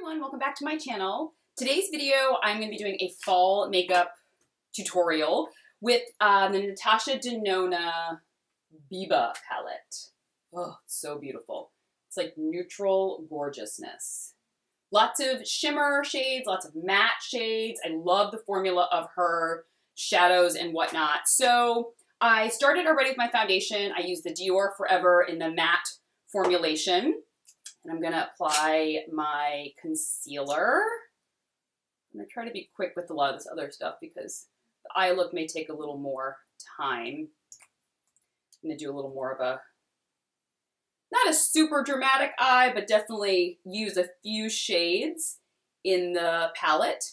everyone, welcome back to my channel. Today's video, I'm going to be doing a fall makeup tutorial with the Natasha Denona Biba palette. Oh, it's so beautiful. It's like neutral gorgeousness. Lots of shimmer shades, lots of matte shades. I love the formula of her shadows and whatnot. So I started already with my foundation. I used the Dior Forever in the matte formulation. And I'm gonna apply my concealer. I'm gonna try to be quick with a lot of this other stuff because the eye look may take a little more time. I'm gonna do a little more of a, not a super dramatic eye, but definitely use a few shades in the palette.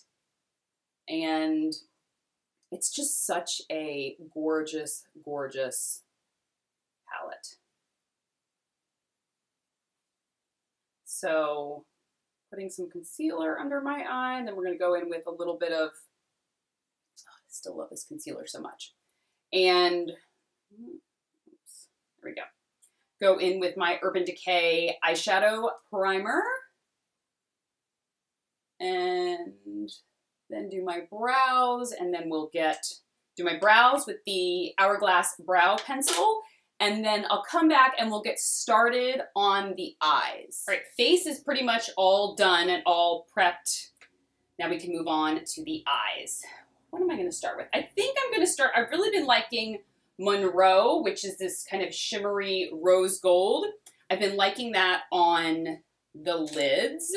And it's just such a gorgeous, gorgeous palette. So putting some concealer under my eye, and then we're going to go in with a little bit of, I still love this concealer so much. And, oops, there we go. Go in with my Urban Decay eyeshadow primer. And then do my brows, and then we'll do my brows with the Hourglass Brow Pencil. And then I'll come back and we'll get started on the eyes. All right, face is pretty much all done and all prepped. Now we can move on to the eyes. What am I gonna start with? I think I'm gonna start, I've really been liking Monroe, which is this kind of shimmery rose gold. I've been liking that on the lids.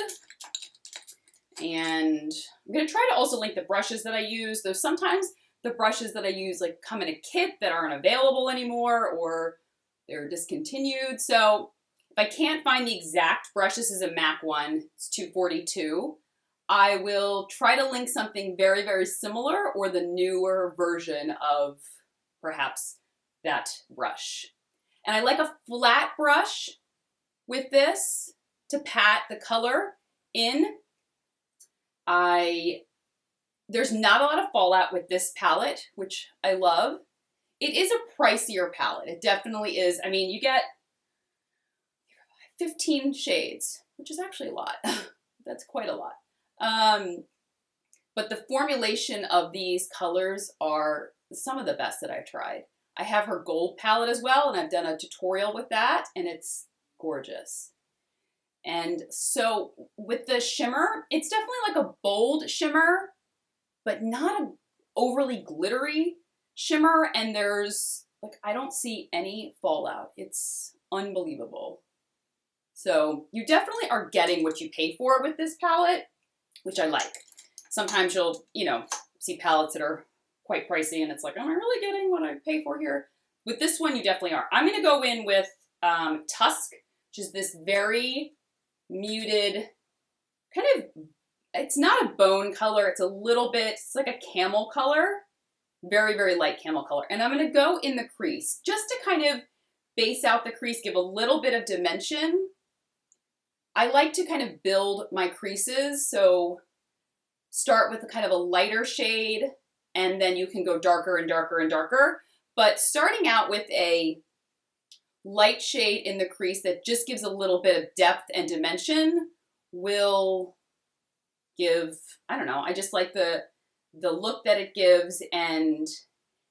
And I'm gonna try to also link the brushes that I use, though sometimes the brushes that I use like come in a kit that aren't available anymore or they're discontinued. So if I can't find the exact brush, this is a MAC one, it's 242. I will try to link something very, very similar or the newer version of perhaps that brush. And I like a flat brush with this to pat the color in. There's not a lot of fallout with this palette, which I love. It is a pricier palette. It definitely is. I mean, you get 15 shades, which is actually a lot. That's quite a lot. But the formulation of these colors are some of the best that I've tried. I have her gold palette as well, and I've done a tutorial with that, and it's gorgeous. And so with the shimmer, it's definitely like a bold shimmer, but not an overly glittery shimmer. And there's, like, I don't see any fallout. It's unbelievable. So you definitely are getting what you pay for with this palette, which I like. Sometimes you'll, see palettes that are quite pricey and it's like, am I really getting what I pay for here? With this one, you definitely are. I'm gonna go in with Tusk, which is this very muted, kind of, it's not a bone color, it's a little bit, it's like a camel color, very, very light camel color. And I'm gonna go in the crease, just to kind of base out the crease, give a little bit of dimension. I like to kind of build my creases, so start with a kind of a lighter shade, and then you can go darker and darker and darker. But starting out with a light shade in the crease that just gives a little bit of depth and dimension will give, I don't know, I just like the look that it gives. And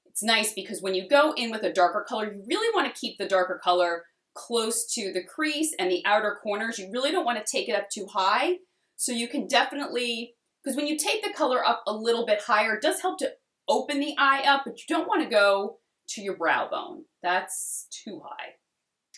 it's nice because when you go in with a darker color, you really want to keep the darker color close to the crease and the outer corners. You really don't want to take it up too high. So you can definitely, because when you take the color up a little bit higher, it does help to open the eye up, but you don't want to go to your brow bone. That's too high.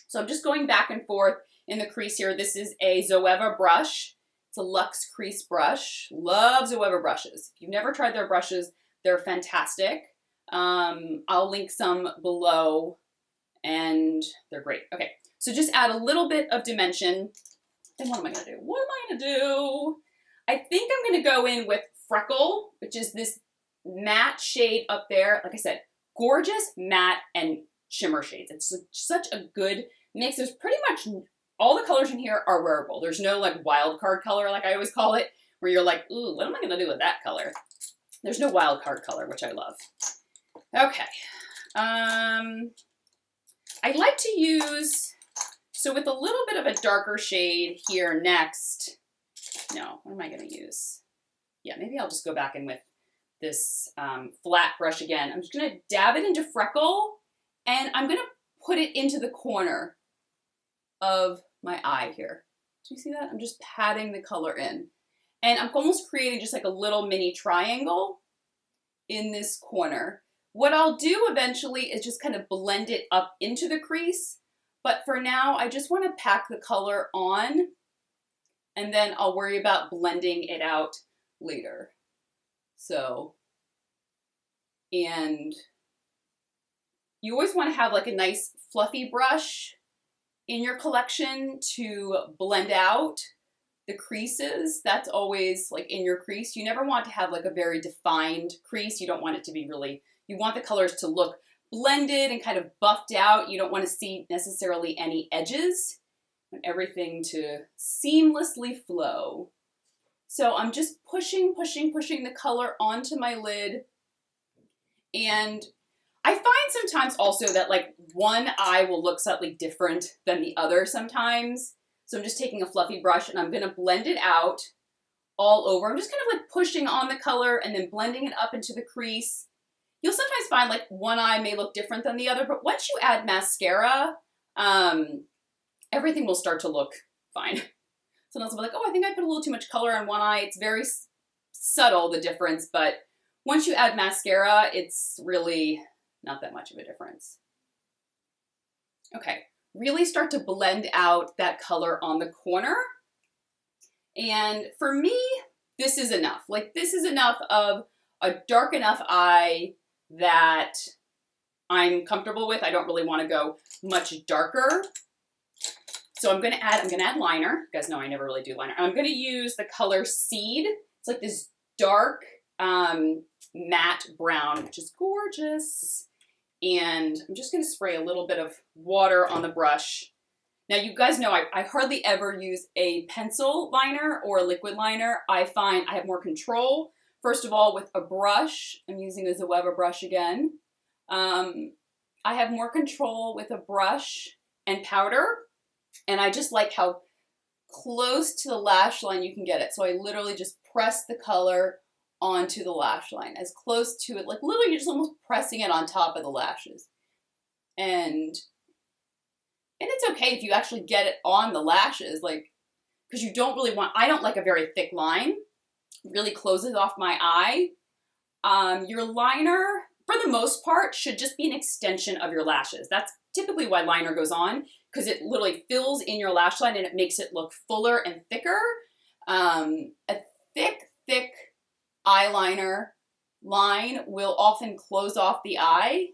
So I'm just going back and forth in the crease here. This is a Zoeva brush. It's a Luxe crease brush. Love Zoeva brushes. If you've never tried their brushes, they're fantastic. I'll link some below and they're great. Okay, so just add a little bit of dimension. Then what am I gonna do? What am I gonna do? I think I'm gonna go in with Freckle, which is this matte shade up there. Like I said, gorgeous matte and shimmer shades. It's such a good mix. There's pretty much all the colors in here are wearable. There's no like wild card color, like I always call it, where you're like, ooh, what am I gonna do with that color? There's no wild card color, which I love. Okay. I like to use, so with a little bit of a darker shade here next, no, what am I going to use? Yeah, maybe I'll just go back in with this flat brush again. I'm just going to dab it into Freckle, and I'm going to put it into the corner of my eye here. Do you see that? I'm just patting the color in. And I'm almost creating just like a little mini triangle in this corner. What I'll do eventually is just kind of blend it up into the crease. But for now, I just want to pack the color on, and then I'll worry about blending it out later. So, and you always want to have like a nice fluffy brush in your collection to blend out the creases. That's always like in your crease. You never want to have like a very defined crease. You don't want it to be really, you want the colors to look blended and kind of buffed out. You don't want to see necessarily any edges. You want everything to seamlessly flow. So I'm just pushing the color onto my lid. And I find sometimes also that like one eye will look slightly different than the other sometimes. So I'm just taking a fluffy brush and I'm gonna blend it out all over. I'm just kind of like pushing on the color and then blending it up into the crease. You'll sometimes find like one eye may look different than the other, but once you add mascara, everything will start to look fine. Sometimes I'll be like, oh, I think I put a little too much color on one eye. It's very subtle, the difference, but once you add mascara, it's really not that much of a difference. Okay, really start to blend out that color on the corner. And for me, this is enough. Like this is enough of a dark enough eye that I'm comfortable with. I don't really want to go much darker. So I'm gonna add liner. You guys know I never really do liner. I'm gonna use the color Seed. It's like this dark matte brown, which is gorgeous. And I'm just gonna spray a little bit of water on the brush. Now you guys know I hardly ever use a pencil liner or a liquid liner. I find I have more control. First of all, with a brush, I'm using a Zoeva brush again. I have more control with a brush and powder. And I just like how close to the lash line you can get it. So I literally just press the color onto the lash line, as close to it, like literally you're just almost pressing it on top of the lashes. And it's okay if you actually get it on the lashes, like, because you don't really want, I don't like a very thick line. It really closes off my eye. Your liner, for the most part, should just be an extension of your lashes. That's typically why liner goes on, because it literally fills in your lash line and it makes it look fuller and thicker. A thick eyeliner line will often close off the eye.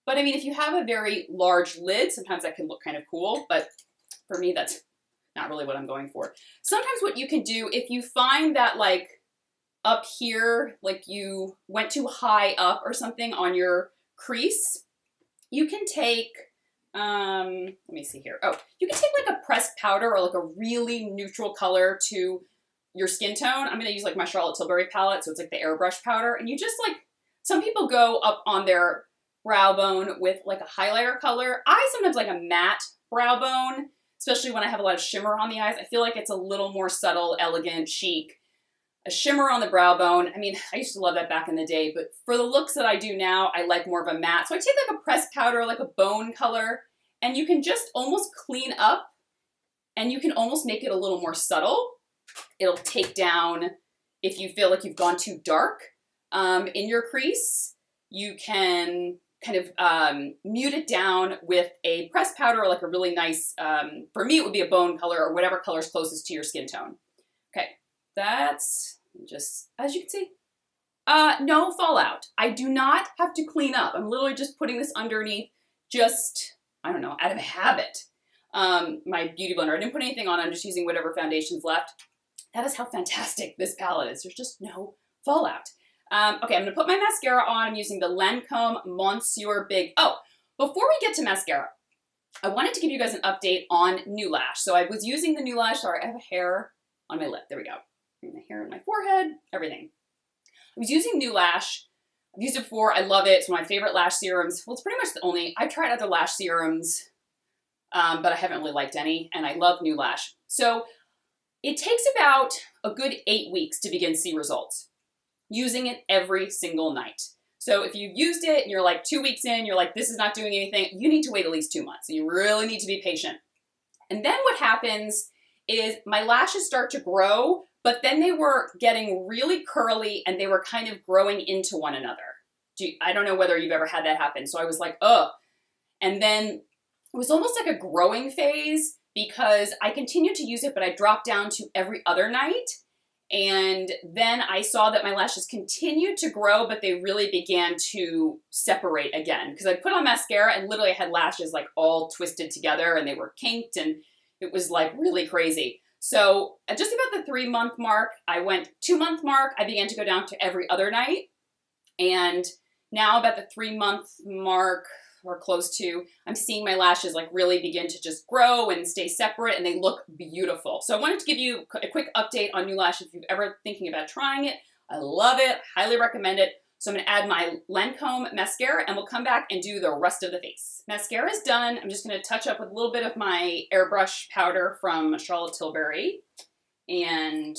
But I mean, if you have a very large lid, sometimes that can look kind of cool, but for me, that's not really what I'm going for. Sometimes what you can do, if you find that like up here, like you went too high up or something on your crease, you can take, let me see here. Oh, you can take like a pressed powder or like a really neutral color to your skin tone. I'm gonna use like my Charlotte Tilbury palette, so it's like the airbrush powder, and you just like, some people go up on their brow bone with like a highlighter color. I sometimes like a matte brow bone, especially when I have a lot of shimmer on the eyes. I feel like it's a little more subtle, elegant, chic. A shimmer on the brow bone. I mean, I used to love that back in the day, but for the looks that I do now, I like more of a matte. So I take like a pressed powder, like a bone color, and you can just almost clean up, and you can almost make it a little more subtle. It'll take down, if you feel like you've gone too dark in your crease, you can kind of mute it down with a pressed powder or like a really nice, for me it would be a bone color or whatever color is closest to your skin tone. Okay, that's just, as you can see, no fallout. I do not have to clean up. I'm literally just putting this underneath, just, I don't know, out of habit. My beauty blender, I didn't put anything on, I'm just using whatever foundation's left. That is how fantastic this palette is. There's just no fallout. Okay, I'm gonna put my mascara on. I'm using the Lancome Monsieur Big. Oh, before we get to mascara, I wanted to give you guys an update on New Lash. So I was using the New Lash, sorry, I have a hair on my lip. There we go. My hair on my forehead, everything. I was using New Lash. I've used it before, I love it. It's one of my favorite lash serums. Well, it's pretty much the only, I've tried other lash serums, but I haven't really liked any, and I love New Lash. So It takes about a good 8 weeks to begin to see results, using it every single night. So if you've used it and you're like 2 weeks in, you're like, this is not doing anything, you need to wait at least 2 months. You really need to be patient. And then what happens is my lashes start to grow, but then they were getting really curly and they were kind of growing into one another. I don't know whether you've ever had that happen. So I was like, ugh. And then it was almost like a growing phase because I continued to use it, but I dropped down to every other night. And then I saw that my lashes continued to grow, but they really began to separate again. Because I put on mascara and literally I had lashes like all twisted together and they were kinked and it was like really crazy. So at just about the 3-month mark, I went 2-month mark, I began to go down to every other night. And now about the 3-month mark, or close to, I'm seeing my lashes like really begin to just grow and stay separate and they look beautiful. So I wanted to give you a quick update on new lashes if you've ever thinking about trying it. I love it, highly recommend it. So I'm gonna add my Lancome mascara and we'll come back and do the rest of the face. Mascara is done. I'm just gonna touch up with a little bit of my airbrush powder from Charlotte Tilbury and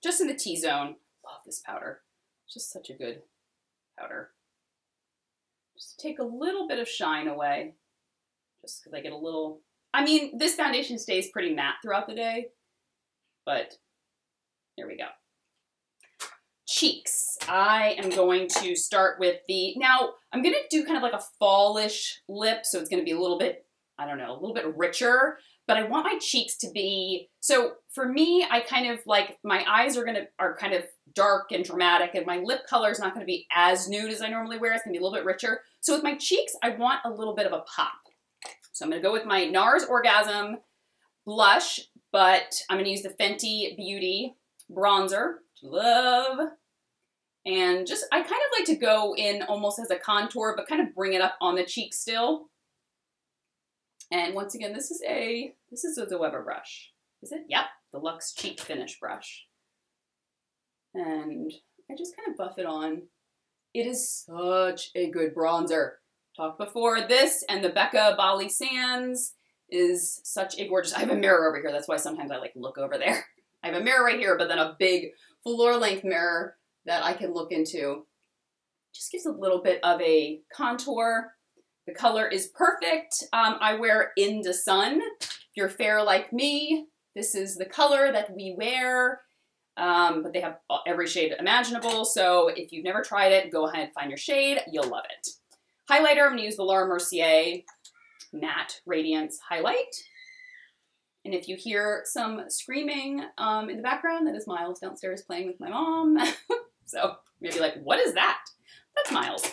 just in the T-zone. Love this powder, it's just such a good powder. Just take a little bit of shine away, just because I get a little, I mean, this foundation stays pretty matte throughout the day, but there we go. Cheeks. I am going to start with now I'm going to do kind of like a fallish lip, so it's going to be a little bit, I don't know, a little bit richer, but I want my cheeks to be, so for me, I kind of like, my eyes are kind of dark and dramatic, and my lip color is not going to be as nude as I normally wear. It's going to be a little bit richer. So with my cheeks, I want a little bit of a pop. So I'm going to go with my NARS Orgasm blush, but I'm going to use the Fenty Beauty bronzer, which I love. And just, I kind of like to go in almost as a contour, but kind of bring it up on the cheek still. And once again, this is a Weber brush. Is it? Yep, the Luxe Cheek Finish brush. And I just kind of buff it on. It is such a good bronzer. Talked before, this and the Becca Bali Sands is such a gorgeous, I have a mirror over here, that's why sometimes I like look over there. I have a mirror right here, but then a big floor length mirror that I can look into. Just gives a little bit of a contour. The color is perfect. I wear In the Sun. If you're fair like me, this is the color that we wear. But they have every shade imaginable, so if you've never tried it, go ahead and find your shade. You'll love it. Highlighter, I'm going to use the Laura Mercier Matte Radiance Highlight. And if you hear some screaming in the background, that is Miles downstairs playing with my mom. So maybe like, what is that? That's Miles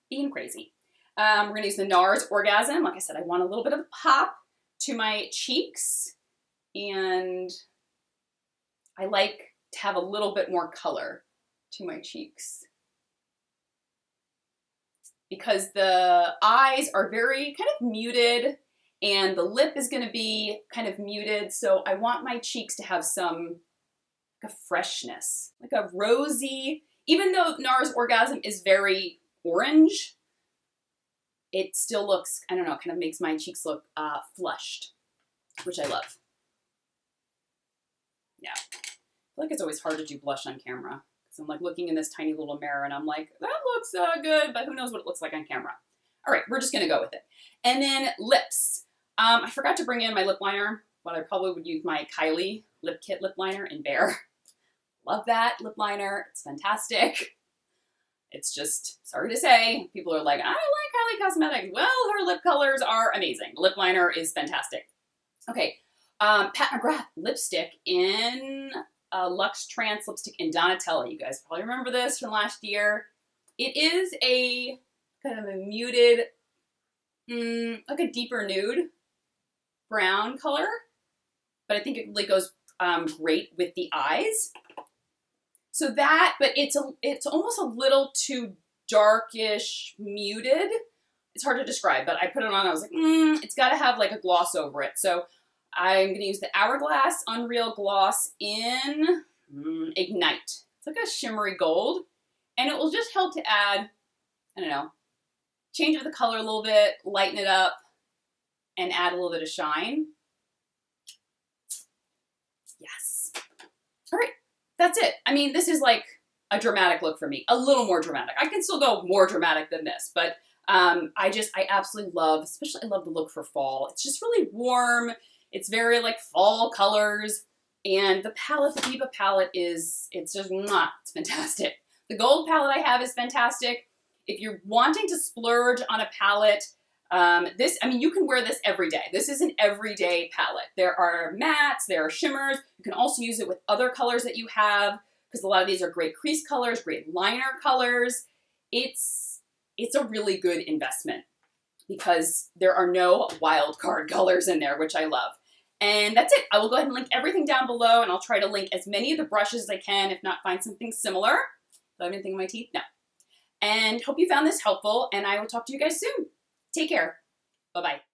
being crazy. We're going to use the NARS Orgasm. Like I said, I want a little bit of pop to my cheeks, and I like to have a little bit more color to my cheeks because the eyes are very kind of muted and the lip is going to be kind of muted. So I want my cheeks to have some like a freshness, like a rosy, even though NARS Orgasm is very orange, it still looks, I don't know, kind of makes my cheeks look flushed, which I love. Yeah. I feel like it's always hard to do blush on camera because I'm like looking in this tiny little mirror and I'm like, that looks good, but who knows what it looks like on camera. All right, we're just gonna go with it. And then lips. I forgot to bring in my lip liner, but I probably would use my Kylie Lip Kit lip liner in Bare. Love that lip liner, it's fantastic. It's just, sorry to say, people are like, I like Kylie Cosmetics. Well, her lip colors are amazing. Lip liner is fantastic. Okay, Pat McGrath lipstick in Luxe Trance lipstick in Donatella. You guys probably remember this from last year. It is a kind of a muted, like a deeper nude brown color, but I think it really goes great with the eyes. So that, but it's almost a little too darkish muted. It's hard to describe, but I put it on, I was like, it's got to have like a gloss over it. So I'm going to use the Hourglass Unreal Gloss in Ignite. It's like a shimmery gold, and it will just help to add, I don't know, change up the color a little bit, lighten it up, and add a little bit of shine. Yes. that's it. I mean, this is like a dramatic look for me, a little more dramatic. I can still go more dramatic than this, but I absolutely love, especially I love the look for fall. It's just really warm. It's very like fall colors. And the palette, the Diva palette it's just, mwah, it's fantastic. The gold palette I have is fantastic. If you're wanting to splurge on a palette, I mean, you can wear this every day. This is an everyday palette. There are mattes, there are shimmers. You can also use it with other colors that you have, because a lot of these are great crease colors, great liner colors. It's a really good investment because there are no wild card colors in there, which I love. And that's it. I will go ahead and link everything down below, and I'll try to link as many of the brushes as I can, if not find something similar. Do I have anything in my teeth? No. And hope you found this helpful, and I will talk to you guys soon. Take care. Bye-bye.